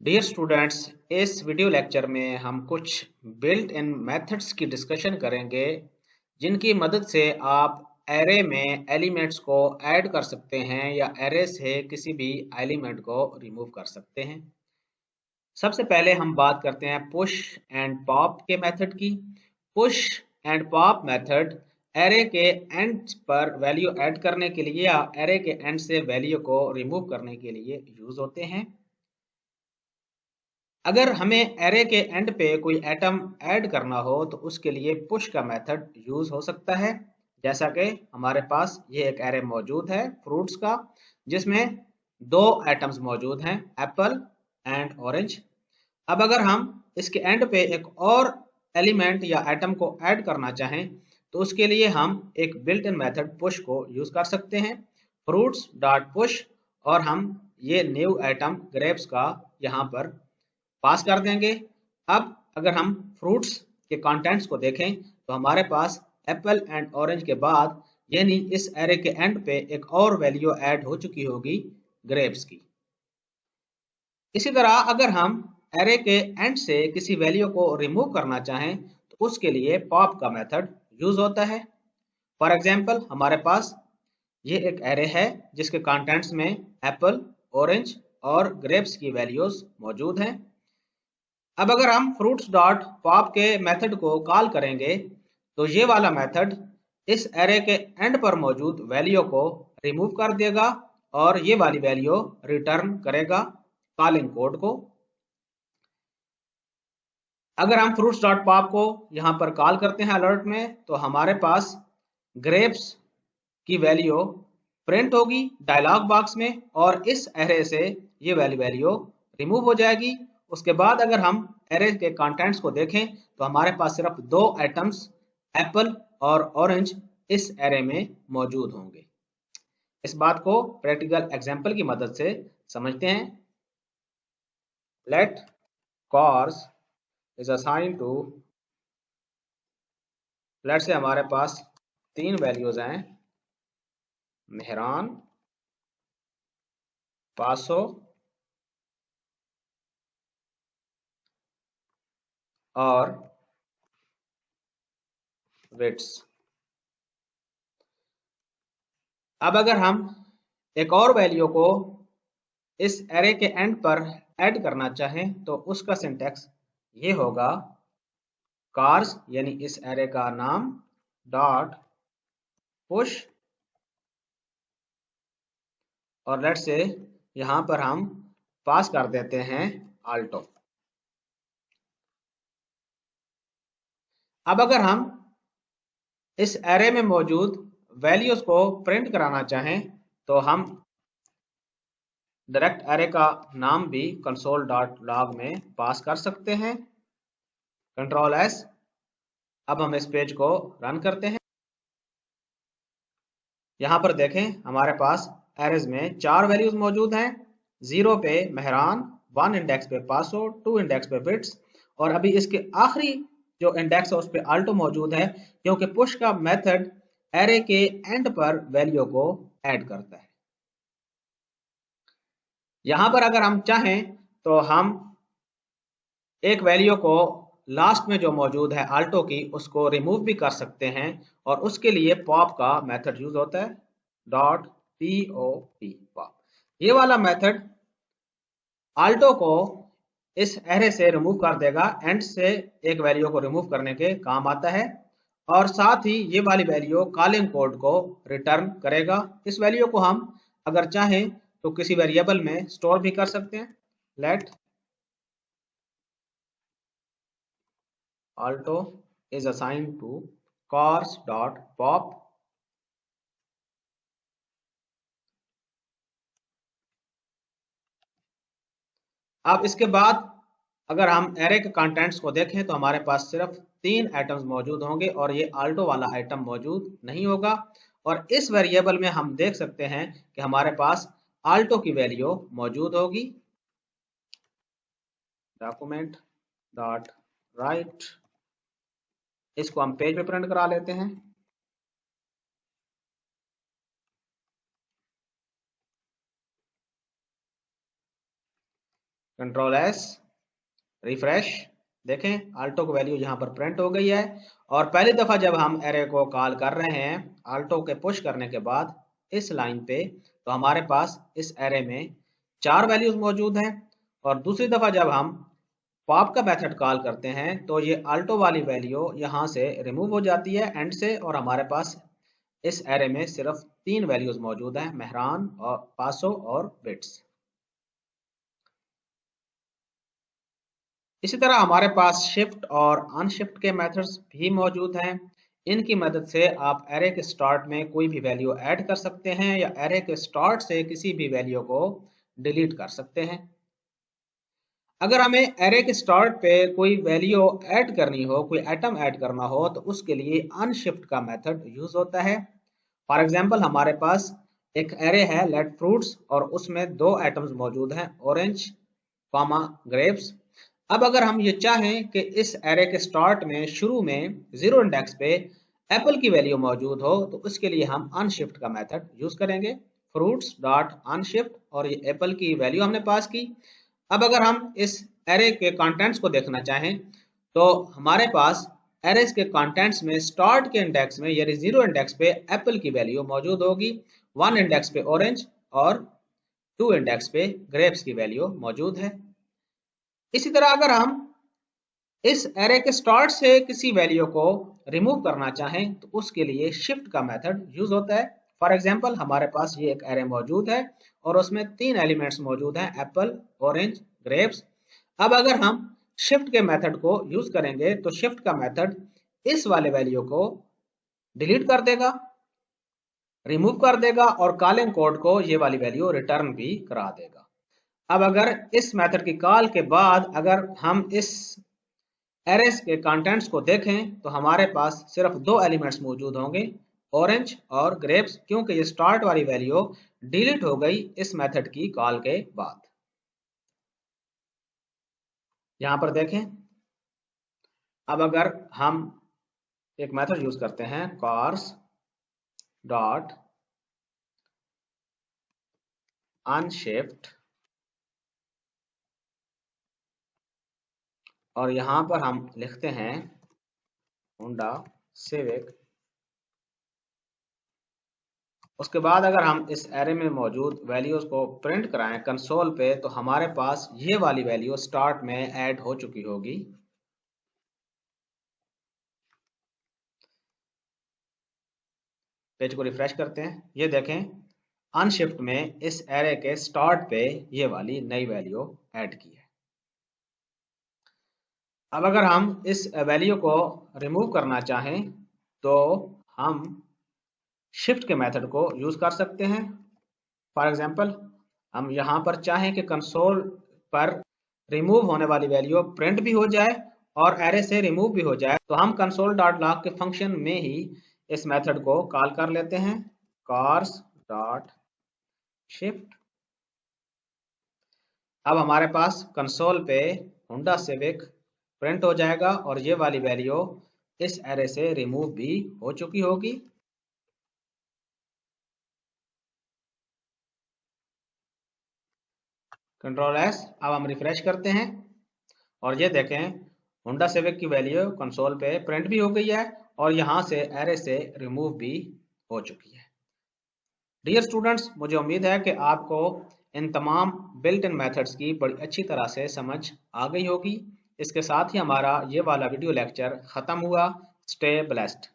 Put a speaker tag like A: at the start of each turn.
A: Dear students, इस video lecture में हम कुछ बिल्ट इन मेथड्स की डिस्कशन करेंगे जिनकी मदद से आप एरे में एलिमेंट्स को ऐड कर सकते हैं या एरे से किसी भी एलिमेंट को रिमूव कर सकते हैं। सबसे पहले हम बात करते हैं पुश एंड पॉप के मेथड की। Push and pop method array के एंड पर वैल्यू ऐड करने के लिए या एरे के एंड से वैल्यू को रिमूव करने के लिए यूज होते हैं। अगर हमें एरे के एंड पे कोई एटम ऐड करना हो तो उसके लिए पुश का मेथड यूज हो सकता है। जैसा कि हमारे पास ये एक एरे मौजूद है फ्रूट्स का, जिसमें दो एटम्स मौजूद हैं, एप्पल एंड ऑरेंज। अब अगर हम इसके एंड पे एक और एलिमेंट या एटम को ऐड करना चाहें तो उसके लिए हम एक बिल्ट इन मेथड पुश को यूज कर सकते हैं, फ्रूट्स डॉट पुश, और हम ये न्यू एटम ग्रेप्स का यहाँ पर पास कर देंगे। अब अगर हम फ्रूट्स के कंटेंट्स को देखें तो हमारे पास एप्पल एंड ऑरेंज के बाद यानी इस एरे के एंड पे एक और वैल्यू ऐड हो चुकी होगी, ग्रेप्स की। इसी तरह अगर हम एरे के एंड से किसी वैल्यू को रिमूव करना चाहें तो उसके लिए पॉप का मेथड यूज होता है। फॉर एग्जाम्पल हमारे पास ये एक एरे है जिसके कंटेंट्स में एप्पल, ऑरेंज और ग्रेप्स की वैल्यूज मौजूद हैं। अब अगर हम फ्रूट्स डॉट पॉप के मेथड को कॉल करेंगे तो ये वाला मेथड इस एरे के एंड पर मौजूद वैल्यू को रिमूव कर देगा और ये वाली वैल्यू रिटर्न करेगा कॉलिंग कोड को। अगर हम फ्रूट्स डॉट पॉप को यहाँ पर कॉल करते हैं अलर्ट में तो हमारे पास ग्रेप्स की वैल्यू प्रिंट होगी डायलॉग बॉक्स में और इस एरे से ये वाली वैल्यू रिमूव हो जाएगी। उसके बाद अगर हम एरे के कंटेंट्स को देखें तो हमारे पास सिर्फ दो आइटम्स एप्पल और ऑरेंज इस एरे में मौजूद होंगे। इस बात को प्रैक्टिकल एग्जांपल की मदद से समझते हैं। Let cos is assign to, let से हमारे पास तीन वैल्यूज हैं, मेहरान, पासो और विट्स। अब अगर हम एक और वैल्यू को इस एरे के एंड पर ऐड करना चाहें तो उसका सिंटैक्स ये होगा, कार्स यानी इस एरे का नाम डॉट पुश, और लेट से यहां पर हम पास कर देते हैं आल्टो। अब अगर हम इस एरे में मौजूद वैल्यूज को प्रिंट कराना चाहें तो हम डायरेक्ट एरे का नाम भी कंसोल डॉट लॉग में पास कर सकते हैं, कंट्रोल एस। अब हम इस पेज को रन करते हैं। यहाँ पर देखें हमारे पास एरेज में चार वैल्यूज मौजूद हैं, 0 पे मेहरान, 1 इंडेक्स पे पासो, 2 इंडेक्स पे बिट्स, और अभी इसके आखिरी जो इंडेक्स है उस पे आल्टो मौजूद है क्योंकि पुश का मेथड एरे के एंड पर वैल्यू को ऐड करता है। यहाँ पर अगर हम चाहें तो हम एक वैल्यू को लास्ट में जो मौजूद है आल्टो की उसको रिमूव भी कर सकते हैं और उसके लिए पॉप का मेथड यूज होता है, डॉट पॉप पॉप। ये वाला मेथड आल्टो को इस एरे से रिमूव कर देगा, एंड से एक वैल्यू को रिमूव करने के काम आता है, और साथ ही ये वाली वैल्यू कॉलिंग कोड को रिटर्न करेगा। इस वैल्यू को हम अगर चाहें तो किसी वेरिएबल में स्टोर भी कर सकते हैं। Let alto is assigned to cars.pop, अब इसके बाद अगर हम एरे के कंटेंट्स को देखें तो हमारे पास सिर्फ तीन आइटम्स मौजूद होंगे और ये आल्टो वाला आइटम मौजूद नहीं होगा। और इस वेरिएबल में हम देख सकते हैं कि हमारे पास आल्टो की वैल्यू मौजूद होगी, डॉक्यूमेंट डॉट राइट, इसको हम पेज पे प्रिंट करा लेते हैं। Control S, refresh. देखें आल्टो की वैल्यू यहाँ पर प्रिंट हो गई है। और पहली दफा जब हम एरे को कॉल कर रहे हैं आल्टो के पुश करने के बाद इस लाइन पे, तो हमारे पास इस एरे में 4 वैल्यूज मौजूद हैं। और दूसरी दफा जब हम पॉप का मेथड कॉल करते हैं तो ये आल्टो वाली वैल्यू यहाँ से रिमूव हो जाती है एंड से, और हमारे पास इस एरे में सिर्फ 3 वैल्यूज मौजूद हैं, मेहरान और पासो और बिट्स। इसी तरह हमारे पास शिफ्ट और अनशिफ्ट के मेथड्स भी मौजूद हैं। इनकी मदद से आप एरे के स्टार्ट में कोई भी वैल्यू ऐड कर सकते हैं या एरे के स्टार्ट से किसी भी वैल्यू को डिलीट कर सकते हैं। अगर हमें एरे के स्टार्ट पे कोई वैल्यू ऐड करनी हो, कोई आइटम ऐड करना हो, तो उसके लिए अनशिफ्ट का मेथड यूज होता है। फॉर एग्जांपल हमारे पास एक एरे है लेट फ्रूट्स और उसमें 2 आइटम्स मौजूद हैं, ऑरेंज कॉमा ग्रेप्स। अब अगर हम ये चाहें कि इस एरे के स्टार्ट में शुरू में 0 इंडेक्स पे एप्पल की वैल्यू मौजूद हो, तो उसके लिए हम अनशिफ्ट का मेथड यूज करेंगे, फ्रूट्स डॉट अनशिफ्ट, और ये एप्पल की वैल्यू हमने पास की। अब अगर हम इस एरे के कंटेंट्स को देखना चाहें तो हमारे पास एरेस के कंटेंट्स में स्टार्ट के इंडेक्स में यानी 0 इंडेक्स पे एप्पल की वैल्यू मौजूद होगी, 1 इंडेक्स पे ऑरेंज और 2 इंडेक्स पे ग्रेप्स की वैल्यू मौजूद है। इसी तरह अगर हम इस एरे के स्टार्ट से किसी वैल्यू को रिमूव करना चाहें तो उसके लिए शिफ्ट का मेथड यूज होता है। फॉर एग्जांपल हमारे पास ये एक एरे मौजूद है और उसमें 3 एलिमेंट्स मौजूद हैं, एप्पल, ऑरेंज, ग्रेप्स। अब अगर हम शिफ्ट के मेथड को यूज करेंगे तो शिफ्ट का मेथड इस वाले वैल्यू को डिलीट कर देगा, रिमूव कर देगा और कॉलिंग कोड को ये वाली वैल्यू रिटर्न भी करा देगा। अब अगर इस मेथड की कॉल के बाद अगर हम इस एरेस के कंटेंट्स को देखें तो हमारे पास सिर्फ 2 एलिमेंट्स मौजूद होंगे, ऑरेंज और ग्रेप्स, क्योंकि ये स्टार्ट वाली वैल्यू डिलीट हो गई इस मेथड की कॉल के बाद। यहां पर देखें, अब अगर हम एक मेथड यूज करते हैं cars डॉट अनशिफ्ट, और यहां पर हम लिखते हैं होंडा सिविक। उसके बाद अगर हम इस एरे में मौजूद वैल्यूज को प्रिंट कराएं कंसोल पे, तो हमारे पास ये वाली वैल्यू स्टार्ट में ऐड हो चुकी होगी। पेज को रिफ्रेश करते हैं, ये देखें अनशिफ्ट में इस एरे के स्टार्ट पे ये वाली नई वैल्यू ऐड की है। अब अगर हम इस वैल्यू को रिमूव करना चाहें तो हम शिफ्ट के मेथड को यूज कर सकते हैं। फॉर एग्जांपल हम यहाँ पर चाहें कि कंसोल पर रिमूव होने वाली वैल्यू प्रिंट भी हो जाए और एरे से रिमूव भी हो जाए, तो हम कंसोल डॉट लॉग के फंक्शन में ही इस मेथड को कॉल कर लेते हैं, cars डॉट शिफ्ट। अब हमारे पास कंसोल पे होंडा सिविक प्रिंट हो जाएगा और ये वाली वैल्यू इस एरे से रिमूव भी हो चुकी होगी। कंट्रोल एस, अब हम रिफ्रेश करते हैं और ये देखें होंडा सिविक की वैल्यू कंसोल पे प्रिंट भी हो गई है और यहाँ से एरे से रिमूव भी हो चुकी है। डियर स्टूडेंट्स, मुझे उम्मीद है कि आपको इन तमाम बिल्ट इन मेथड्स की बड़ी अच्छी तरह से समझ आ गई होगी। इसके साथ ही हमारा ये वाला वीडियो लेक्चर ख़त्म हुआ। Stay blessed.